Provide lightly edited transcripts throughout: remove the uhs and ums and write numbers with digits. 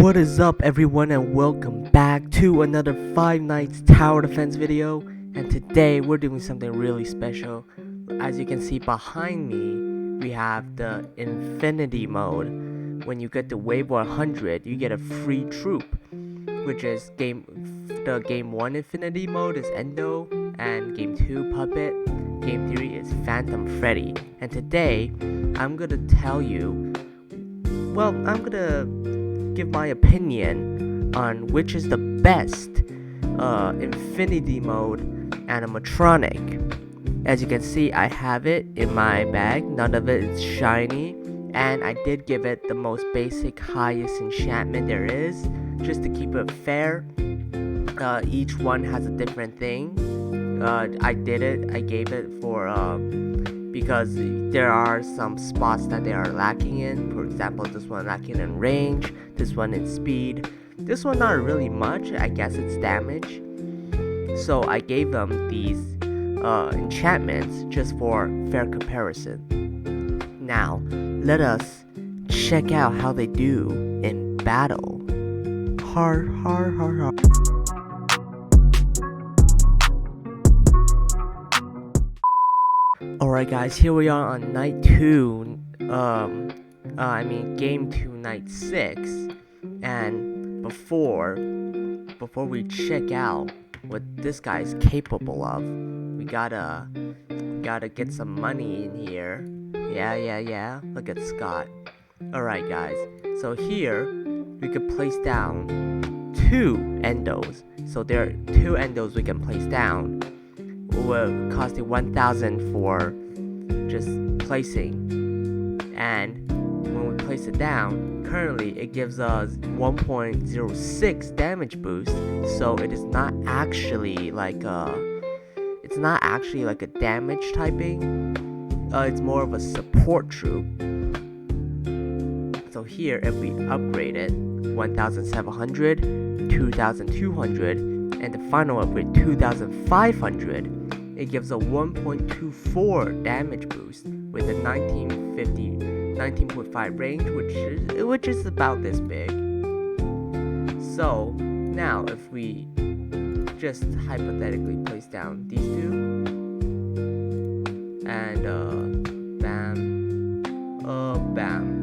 What is up, everyone, and welcome back to another Five Nights Tower Defense video. And today we're doing something really special. As you can see behind me, we have the Infinity mode. When you get to wave 100, you get a free troop, which is the game 1 Infinity mode is Endo, and game 2 Puppet, game 3 is Phantom Freddy. And today I'm gonna give my opinion on which is the best Infinity mode animatronic. As you can see, I have it in my bag. None of it is shiny, and I did give it the most basic, highest enchantment there is, just to keep it fair. Each one has a different thing. I gave it for because there are some spots that they are lacking in. For example, this one lacking in range, this one in speed, this one not really much. I guess it's damage. So I gave them these enchantments just for fair comparison. Now let us check out how they do in battle. Har. Alright guys, here we are on night 2, game 2, night 6, and before we check out what this guy is capable of, we gotta get some money in here. Yeah, look at Scott. Alright guys, so here, we could place down 2 endos, so there are 2 endos we can place down. Will cost 1,000 for just placing, and when we place it down, currently it gives us 1.06 damage boost. So it is not actually like a damage typing. It's more of a support troop. So here, if we upgrade it, 1,700, 2,200, and the final upgrade 2,500. It gives a 1.24 damage boost with a 19.5 range, which is about this big. So now if we just hypothetically place down these two, and bam,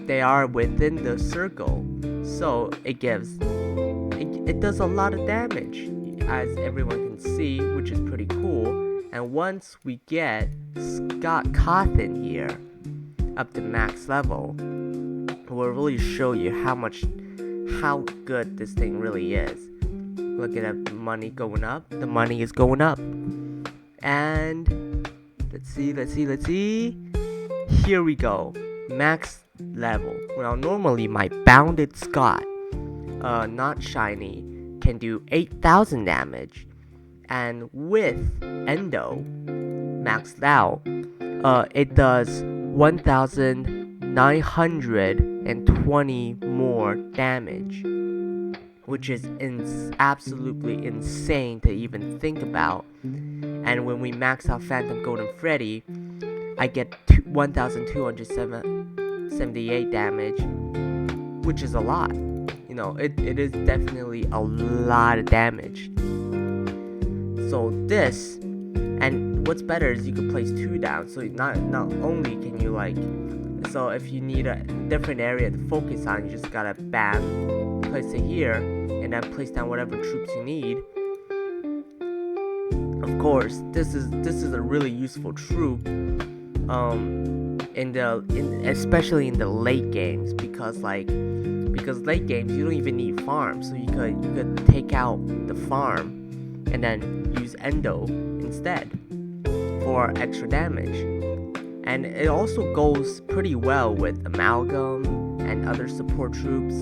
they are within the circle, so it does a lot of damage, as everyone can see, which is pretty cool. And once we get Scott Cawthon here up to max level, we'll really show you how good this thing really is. Look at the money going up. The money is going up. And let's see. Here we go. Max level. Now normally my bounded Scott, not shiny, can do 8,000 damage, and with Endo maxed out, it does 1,920 more damage, which is absolutely insane to even think about. And when we max out Phantom Golden Freddy, I get 1,278 damage, which is a lot. It is definitely a lot of damage. So this, and what's better is you can place 2 down. So not only can you so if you need a different area to focus on, you just gotta bam, place it here, and then place down whatever troops you need. Of course, this is a really useful troop, especially in the late games, because late games you don't even need farms, so you could take out the farm and then use Endo instead for extra damage. And it also goes pretty well with Amalgam and other support troops.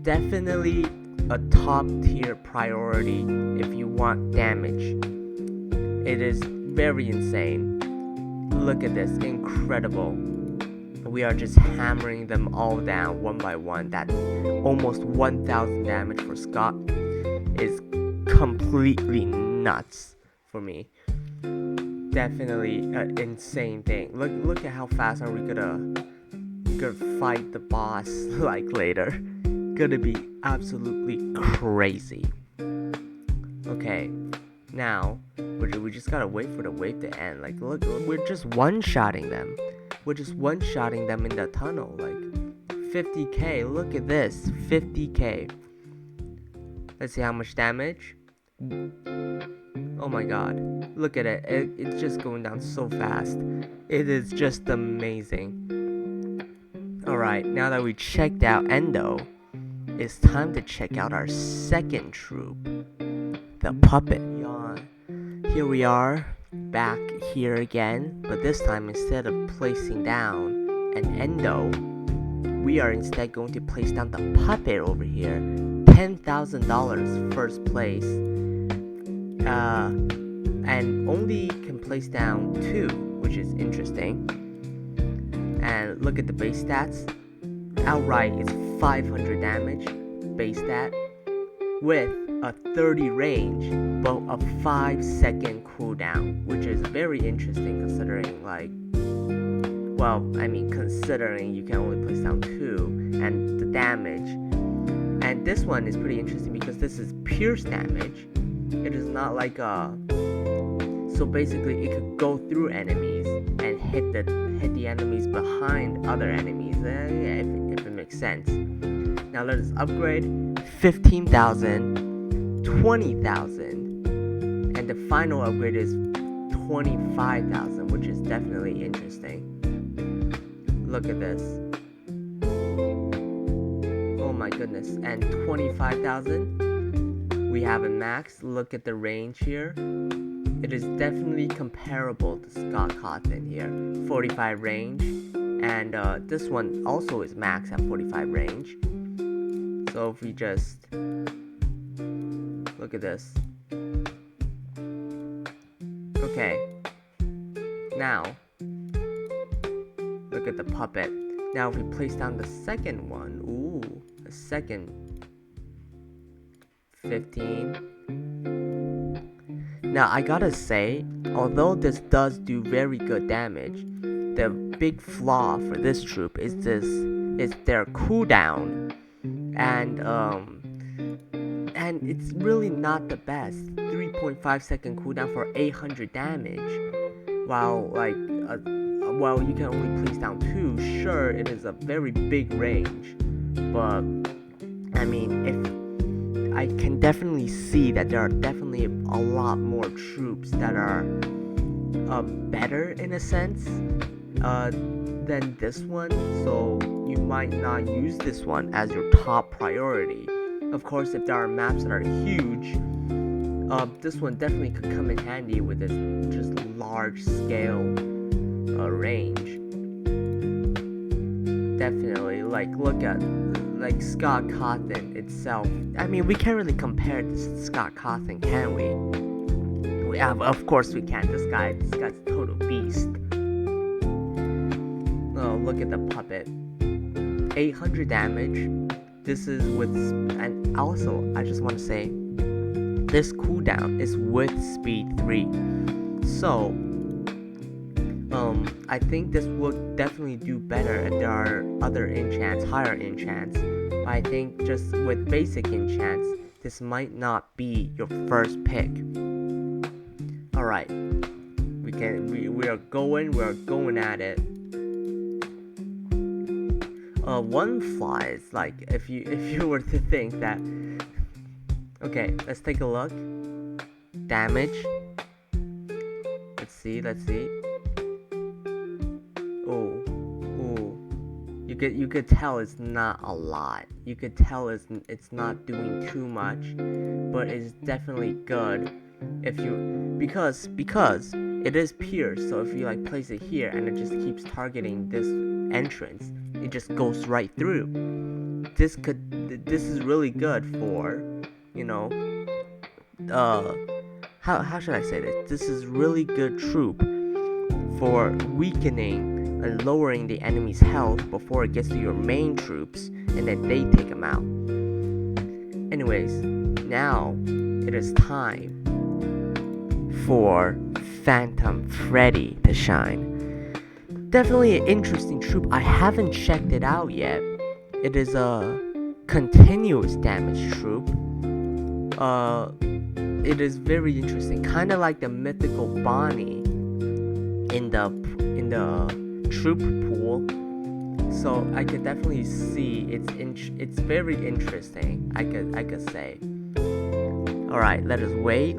Definitely a top tier priority if you want damage. It is very insane. Look at this, incredible. We are just hammering them all down one by one. That almost 1,000 damage for Scott is completely nuts for me. Definitely an insane thing. Look at how fast are we gonna gonna fight the boss like later. Gonna be absolutely crazy. Okay, now we just gotta wait for the wave to end. Like, look, we're just one-shotting them. We're just one-shotting them in the tunnel. Like, 50k. Look at this, 50k. Let's see how much damage. Oh my god, look at it. It's just going down so fast. It is just amazing. Alright, now that we checked out Endo, it's time to check out our second troop, the puppet. Here we are, back here again, but this time instead of placing down an Endo, we are instead going to place down the puppet over here. $10,000 first place. And only can place down 2, which is interesting. And look at the base stats. Outright is 500 damage base stat with a 30 range but a 5-second cooldown, which is very interesting considering, like, well, I mean, considering you can only place down 2 and the damage. And this one is pretty interesting because this is pierce damage. It is not like so basically it could go through enemies and hit the enemies behind other enemies, if it makes sense. Now let us upgrade 15,000, 20,000, and the final upgrade is 25,000, which is definitely interesting. Look at this. Oh my goodness. And 25,000, we have a max. Look at the range here. It is definitely comparable to Scott Cawthon here. 45 range. And this one also is max at 45 range. So if we just look at this. Okay. Now, look at the puppet. Now if we place down the second one, ooh, a second 15. Now I gotta say, although this does do very good damage, the big flaw for this troop is their cooldown, and it's really not the best. 3.5 second cooldown for 800 damage, while well, you can only place down 2. Sure, it is a very big range, but I mean, if I can definitely see that there are definitely a lot more troops that are better in a sense than this one, so you might not use this one as your top priority. Of course, if there are maps that are huge, this one definitely could come in handy with its just large scale range. Definitely, like, look at like Scott Cawthon itself. I mean, we can't really compare this to Scott Cawthon, can we? Of course we can. This guy's a total beast. Oh, look at the puppet. 800 damage. This is with, and also I just want to say, this cooldown is with speed 3. So I think this will definitely do better if there are other enchants, higher enchants. But I think just with basic enchants, this might not be your first pick. Alright. We are going at it. One flaw is, like, if you were to think that, okay, let's take a look. Damage. Let's see. You could tell it's not a lot. You could tell it's not doing too much, but it's definitely good if you because it is pierced. So if you like place it here and it just keeps targeting this entrance, it just goes right through. This is really good for, you know, how should I say this? This is really good troop for weakening and lowering the enemy's health before it gets to your main troops, and then they take them out. Anyways, now it is time for Phantom Freddy to shine. Definitely an interesting troop. I haven't checked it out yet. It is a continuous damage troop. It is very interesting, kind of like the mythical Bonnie in the troop pool. So I could definitely see it's very interesting. I could say. All right, let us wait.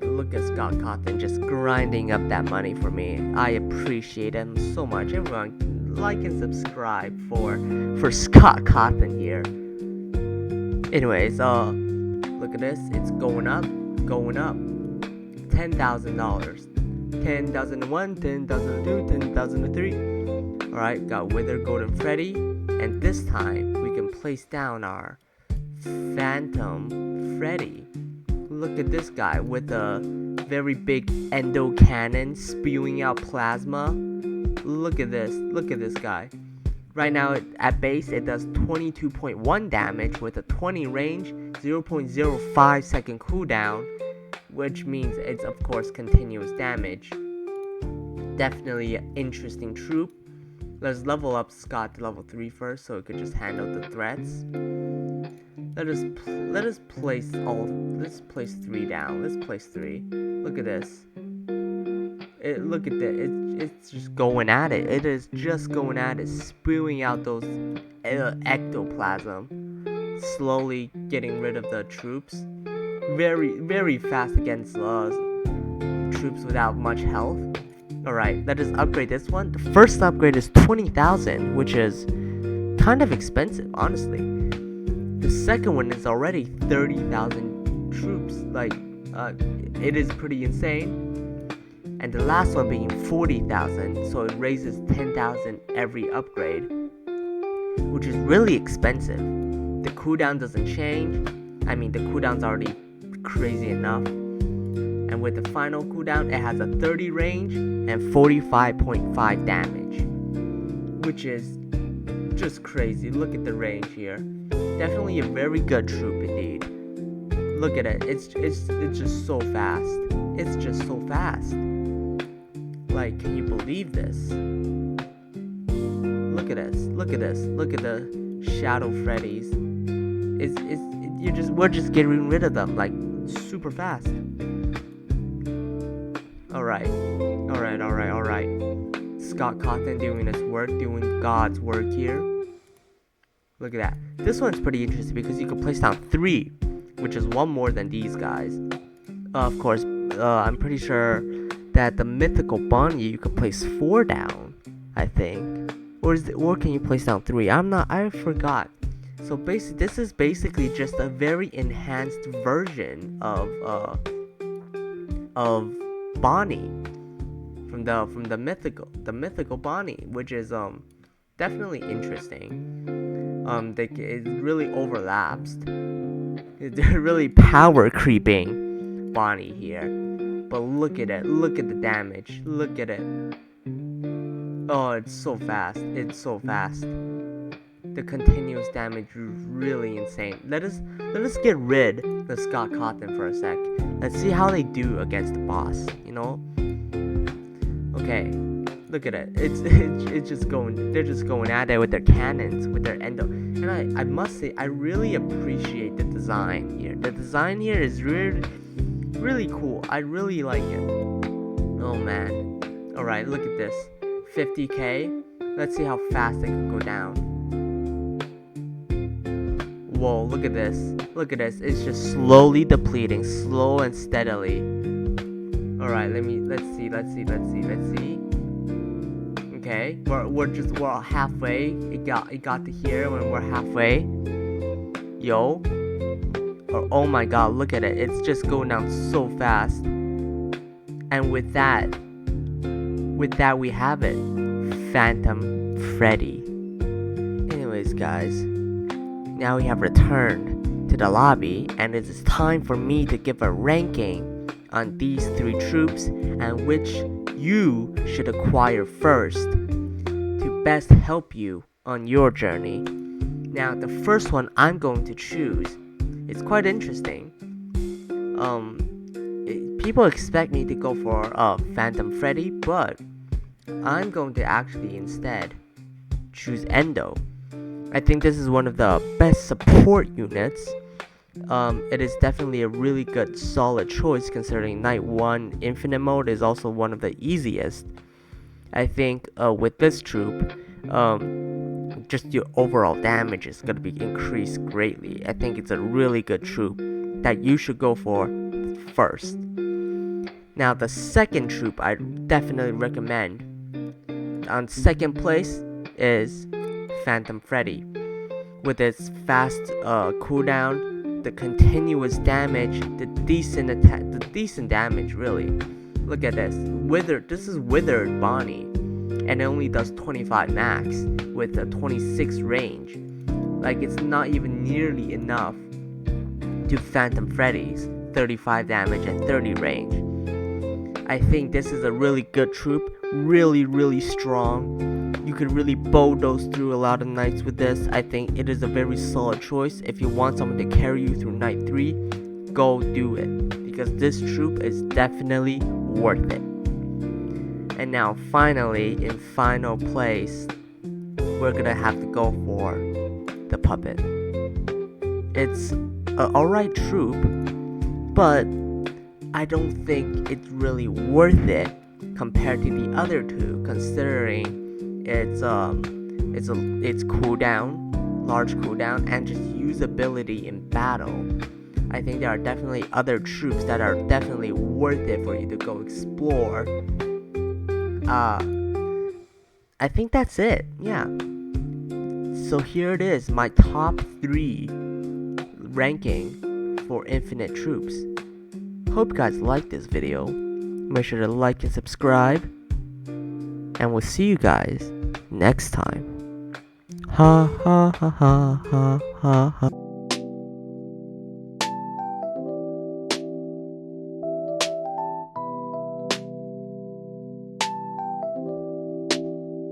Look at Scott Cawthon just grinding up that money for me. I appreciate him so much. Everyone, like and subscribe for Scott Cawthon here. Anyways, look at this. It's going up. $10,000. 10,001, 10,002, 10,003. Alright, got Wither Golden Freddy. And this time, we can place down our Phantom Freddy. Look at this guy with a very big endo cannon spewing out plasma. Look at this guy. Right now at base it does 22.1 damage with a 20 range, 0.05 second cooldown, which means it's of course continuous damage. Definitely an interesting troop. Let's level up Scott to level 3 first so it could just handle the threats. Let's place 3 down. Let's place 3. Look at this. Look at that. It's just going at it. It is just going at it, spewing out those ectoplasm, slowly getting rid of the troops. Very, very fast against troops without much health. Alright, let us upgrade this one. The first upgrade is 20,000, which is kind of expensive, honestly. The second one is already 30,000 troops. Like, it is pretty insane. And the last one being 40,000, so it raises 10,000 every upgrade, which is really expensive. The cooldown doesn't change. I mean, the cooldown's already crazy enough. And with the final cooldown, it has a 30 range and 45.5 damage, which is just crazy. Look at the range here. Definitely a very good troop indeed. Look at it. It's just so fast. It's just so fast. Like, can you believe this? Look at this. Look at this. Look at the Shadow Freddies. We're just getting rid of them like super fast. Alright. Scott Cawthon doing his work, doing God's work here. Look at that. This one's pretty interesting because you can place down 3, which is 1 more than these guys. Of course, I'm pretty sure that the mythical Bonnie you can place 4 down, I think. Or can you place down 3? I forgot. So this is basically just a very enhanced version of Bonnie from the mythical Bonnie, which is definitely interesting. It really overlaps. It's really power creeping Bonnie here. But look at it. Look at the damage. Look at it. Oh, it's so fast. It's so fast. The continuous damage is really insane. Let us get rid of Scott Cawthon for a sec. Let's see how they do against the boss, you know? Okay. Look at it. It's just going. They're just going at it with their cannons, with their endo. And I must say, I really appreciate the design here. The design here is really cool. I really like it. Oh man. Alright, look at this. 50k. Let's see how fast it can go down. Whoa, look at this. Look at this. It's just slowly depleting, slow and steadily. Alright, let's see. Okay, we're halfway. It got to here when we're halfway. Yo. Oh my god, look at it. It's just going down so fast. And with that we have it. Phantom Freddy. Anyways, guys, now we have returned to the lobby, and it is time for me to give a ranking on these 3 troops and which you should acquire first to best help you on your journey. Now, the first one I'm going to choose, it's quite interesting. People expect me to go for Phantom Freddy, but I'm going to actually instead choose Endo. I think this is one of the best support units. It is definitely a really good solid choice considering Night 1 Infinite Mode is also one of the easiest. I think with this troop, just your overall damage is going to be increased greatly. I think it's a really good troop that you should go for first. Now the second troop I definitely recommend on second place is Phantom Freddy. With its fast cooldown, the continuous damage, the decent damage really. Look at this. This is Withered Bonnie, and it only does 25 max with a 26 range. Like, it's not even nearly enough to Phantom Freddy's 35 damage and 30 range. I think this is a really good troop, really strong. You could really bulldoze through a lot of nights with this. I think it is a very solid choice. If you want someone to carry you through night 3, go do it, because this troop is definitely worth it. And now finally, in final place, we're gonna have to go for the puppet. It's an alright troop, but I don't think it's really worth it compared to the other two, considering its cooldown, large cooldown, and just usability in battle. I think there are definitely other troops that are definitely worth it for you to go explore. I think that's it. Yeah. So here it is, my top 3 ranking for Infinite Troops. Hope you guys liked this video. Make sure to like and subscribe, and we'll see you guys next time. Ha ha ha ha ha ha ha.